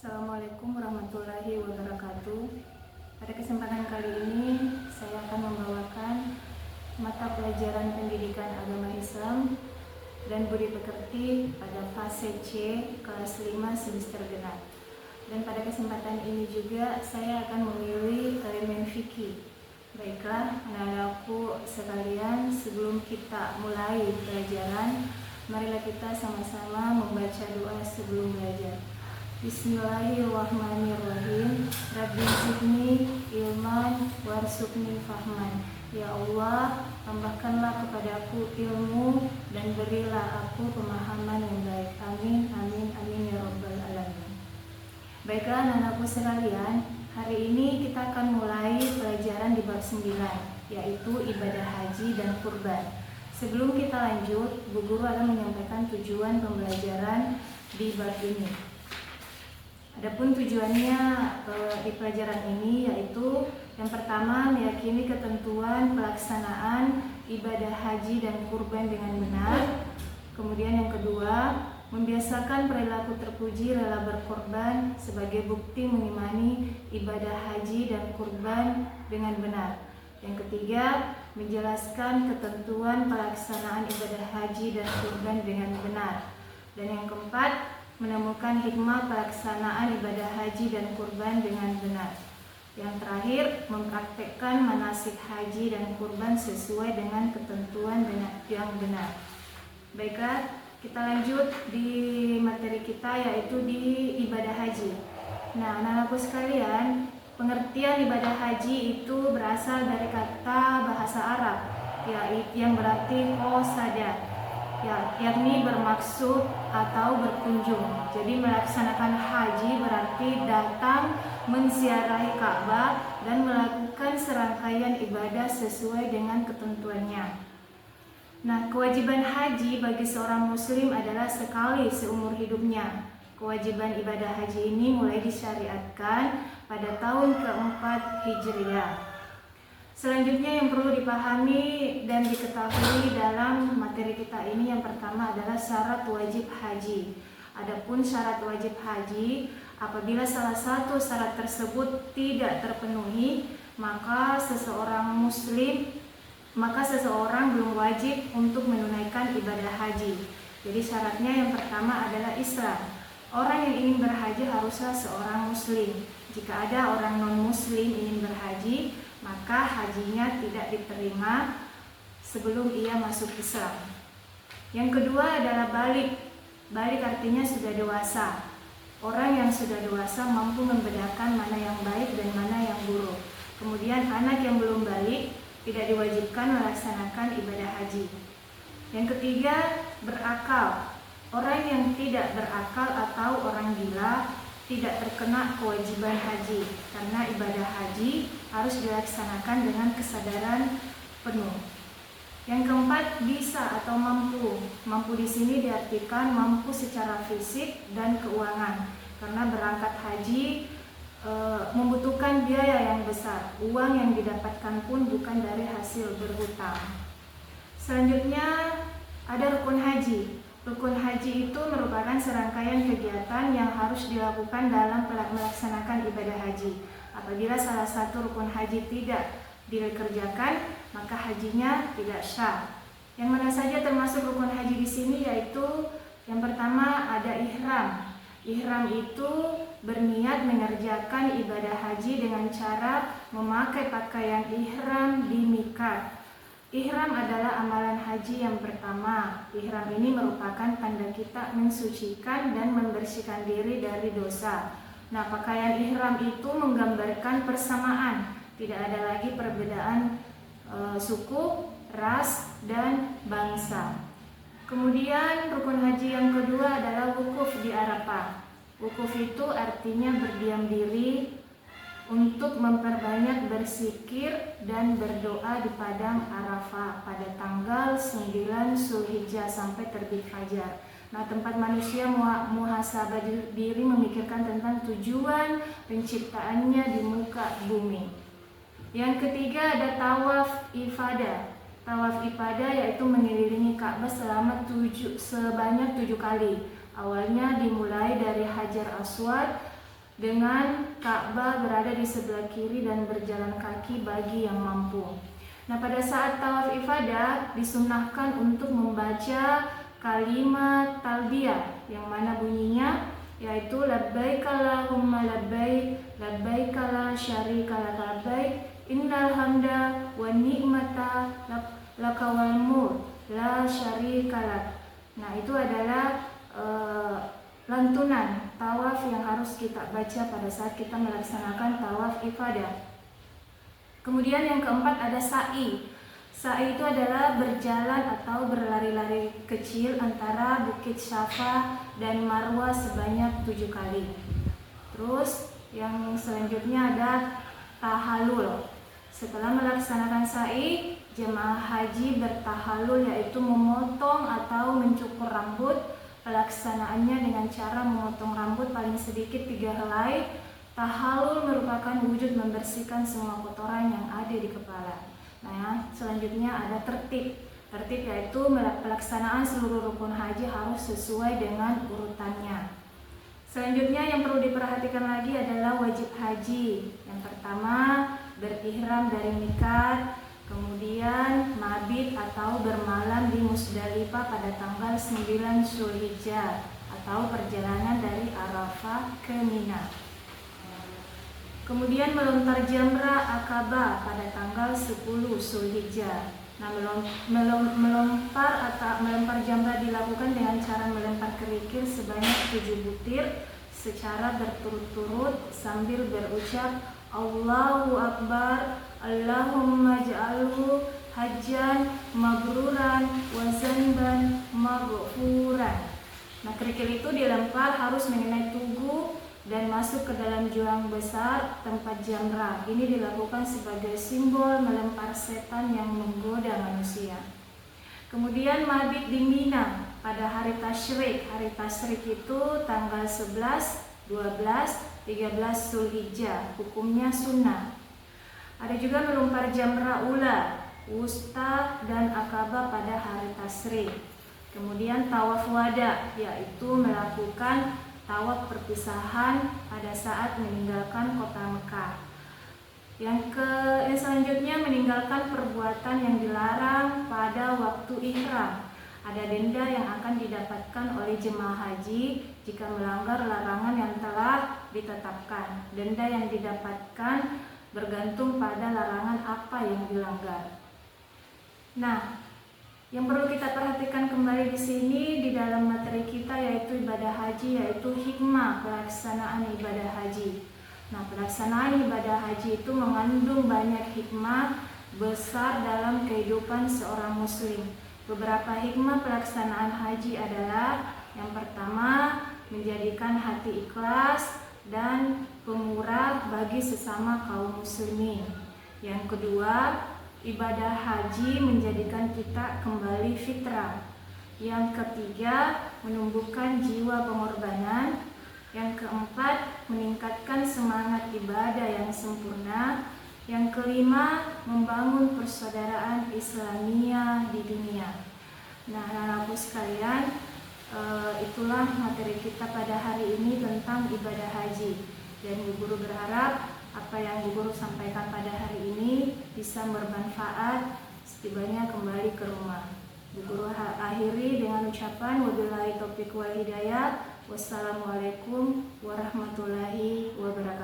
Assalamualaikum warahmatullahi wabarakatuh. Pada kesempatan kali ini saya akan membawakan mata pelajaran pendidikan agama Islam dan budi pekerti pada fase C kelas 5 semester genap. Dan pada kesempatan ini juga saya akan memilih elemen fikih. Baiklah, anak-anakku sekalian, sebelum kita mulai pelajaran, marilah kita sama-sama membaca doa sebelum belajar. Bismillahirrahmanirrahim. Rabbi zidni ilman warzuqni fahman. Ya Allah, tambahkanlah kepadaku ilmu dan berilah aku pemahaman yang baik. Amin, amin, amin ya rabbal alamin. Baiklah anak-anakku sekalian, hari ini kita akan mulai pelajaran di bab 9, yaitu ibadah haji dan kurban. Sebelum kita lanjut, Bu Guru akan menyampaikan tujuan pembelajaran di bab ini. Adapun tujuannya di pelajaran ini yaitu yang pertama, meyakini ketentuan pelaksanaan ibadah haji dan kurban dengan benar. Kemudian yang kedua, membiasakan perilaku terpuji rela berkorban sebagai bukti mengimani ibadah haji dan kurban dengan benar. Yang ketiga, menjelaskan ketentuan pelaksanaan ibadah haji dan kurban dengan benar. Dan yang keempat, menemukan hikmah pelaksanaan ibadah haji dan kurban dengan benar. Yang terakhir, mempraktekkan manasik haji dan kurban sesuai dengan ketentuan yang benar. Baiklah, kita lanjut di materi kita, yaitu di ibadah haji. Nah, anak-anakku sekalian, pengertian ibadah haji itu berasal dari kata bahasa Arab, yang berarti qasada, yakni bermaksud atau berkunjung. Jadi melaksanakan haji berarti datang menziarahi Ka'bah dan melakukan serangkaian ibadah sesuai dengan ketentuannya. Nah, kewajiban haji bagi seorang muslim adalah sekali seumur hidupnya. Kewajiban ibadah haji ini mulai disyariatkan pada tahun keempat Hijriah. Selanjutnya yang perlu dipahami dan diketahui dalam materi kita ini, yang pertama adalah syarat wajib haji. Adapun syarat wajib haji, apabila salah satu syarat tersebut tidak terpenuhi, maka seseorang belum wajib untuk menunaikan ibadah haji. Jadi syaratnya yang pertama adalah Islam. Orang yang ingin berhaji haruslah seorang muslim. Jika ada orang non-muslim ingin berhaji, maka hajinya tidak diterima sebelum ia masuk Islam. Yang kedua adalah balik. Balik artinya sudah dewasa. Orang yang sudah dewasa mampu membedakan mana yang baik dan mana yang buruk. Kemudian anak yang belum balik tidak diwajibkan melaksanakan ibadah haji. Yang ketiga, berakal. Orang yang tidak berakal atau orang gila tidak terkena kewajiban haji, karena ibadah haji harus dilaksanakan dengan kesadaran penuh. Yang keempat, bisa atau mampu. Mampu di sini diartikan mampu secara fisik dan keuangan, karena berangkat haji membutuhkan biaya yang besar. Uang yang didapatkan pun bukan dari hasil berhutang. Selanjutnya ada rukun haji. Rukun haji itu merupakan serangkaian kegiatan yang harus dilakukan dalam melaksanakan ibadah haji. Apabila salah satu rukun haji tidak dikerjakan, maka hajinya tidak sah. Yang mana saja termasuk rukun haji di sini, yaitu yang pertama ada ihram. Ihram itu berniat mengerjakan ibadah haji dengan cara memakai pakaian ihram di miqat. Ihram adalah amalan haji yang pertama. Ihram ini merupakan tanda kita mensucikan dan membersihkan diri dari dosa. Nah, pakaian ihram itu menggambarkan persamaan. Tidak ada lagi perbedaan suku, ras, dan bangsa. Kemudian rukun haji yang kedua adalah wukuf di Arafah. Wukuf itu artinya berdiam diri untuk memperbanyak berzikir dan berdoa di padang Arafah pada tanggal 9 Zulhijjah sampai terbit fajar. Nah, tempat manusia muhasabah diri, memikirkan tentang tujuan penciptaannya di muka bumi. Yang ketiga ada tawaf ifadah. Tawaf ifadah yaitu mengelilingi Ka'bah sebanyak 7 kali. Awalnya dimulai dari Hajar Aswad, dengan Ka'bah berada di sebelah kiri dan berjalan kaki bagi yang mampu. Nah, pada saat tawaf ifadah disunnahkan untuk membaca kalimat talbiyah yang mana bunyinya yaitu labbaik Allahumma labbaik, labbaik la syarika lak labbaik, innal hamda wan ni'mata laka wal mulk la syarika lak. Nah, itu adalah lantunan tawaf yang harus kita baca pada saat kita melaksanakan tawaf ifadah. Kemudian yang keempat ada sa'i. Sa'i itu adalah berjalan atau berlari-lari kecil antara Bukit Syafa dan Marwah sebanyak 7 kali. Terus yang selanjutnya ada tahallul. Setelah melaksanakan sa'i, jemaah haji bertahallul yaitu memotong atau mencukur rambut. Pelaksanaannya dengan cara memotong rambut paling sedikit 3 helai. Tahallul merupakan wujud membersihkan semua kotoran yang ada di kepala. Nah, selanjutnya ada tertib. Tertib yaitu pelaksanaan seluruh rukun haji harus sesuai dengan urutannya. Selanjutnya yang perlu diperhatikan lagi adalah wajib haji. Yang pertama, berihram dari miqat, kemudian mabit atau bermalam di Musdalifah pada tanggal 9 Zulhijjah atau perjalanan dari Arafah ke Mina. Kemudian melontar jamrah Aqabah pada tanggal 10 Zulhijjah. Nah, melempar jamrah dilakukan dengan cara melempar kerikil sebanyak 7 butir secara berturut-turut sambil berucap Allahu Akbar, Allahumma ja'alhu hajjan mabruran wa zanban maghfuran. Nah, kerikil itu dilempar harus mengenai tugu dan masuk ke dalam jurang besar tempat jamrah. Ini dilakukan sebagai simbol melempar setan yang menggoda manusia. Kemudian mabit di Mina pada hari tasyrik. Hari tasyrik itu tanggal 11, 12, 13 Zulhijjah. Hukumnya sunnah. Ada juga melempar jamrah ula, wusta dan Aqabah pada hari tasyrik. Kemudian tawaf wada yaitu melakukan tawaf perpisahan pada saat meninggalkan kota Mekah. Yang selanjutnya meninggalkan perbuatan yang dilarang pada waktu ihram. Ada denda yang akan didapatkan oleh jemaah haji jika melanggar larangan yang telah ditetapkan. Denda yang didapatkan bergantung pada larangan apa yang dilanggar. Nah, yang perlu kita perhatikan kembali di sini di dalam materi kita yaitu ibadah haji, yaitu hikmah pelaksanaan ibadah haji. Nah, pelaksanaan ibadah haji itu mengandung banyak hikmah besar dalam kehidupan seorang muslim. Beberapa hikmah pelaksanaan haji adalah yang pertama, menjadikan hati ikhlas dan pemurah bagi sesama kaum muslimin. Yang kedua, ibadah haji menjadikan kita kembali fitrah. Yang ketiga, menumbuhkan jiwa pengorbanan. Yang keempat, meningkatkan semangat ibadah yang sempurna. Yang kelima, membangun persaudaraan Islamiyah di dunia. Nah, anak-anakku sekalian, itulah materi kita pada hari ini tentang ibadah haji. Dan Bu Guru berharap apa yang Bu Guru sampaikan pada hari ini bisa bermanfaat setibanya kembali ke rumah. Bu Guru akhiri dengan ucapan wabillahi taufiq wal hidayah. Wassalamualaikum warahmatullahi wabarakatuh.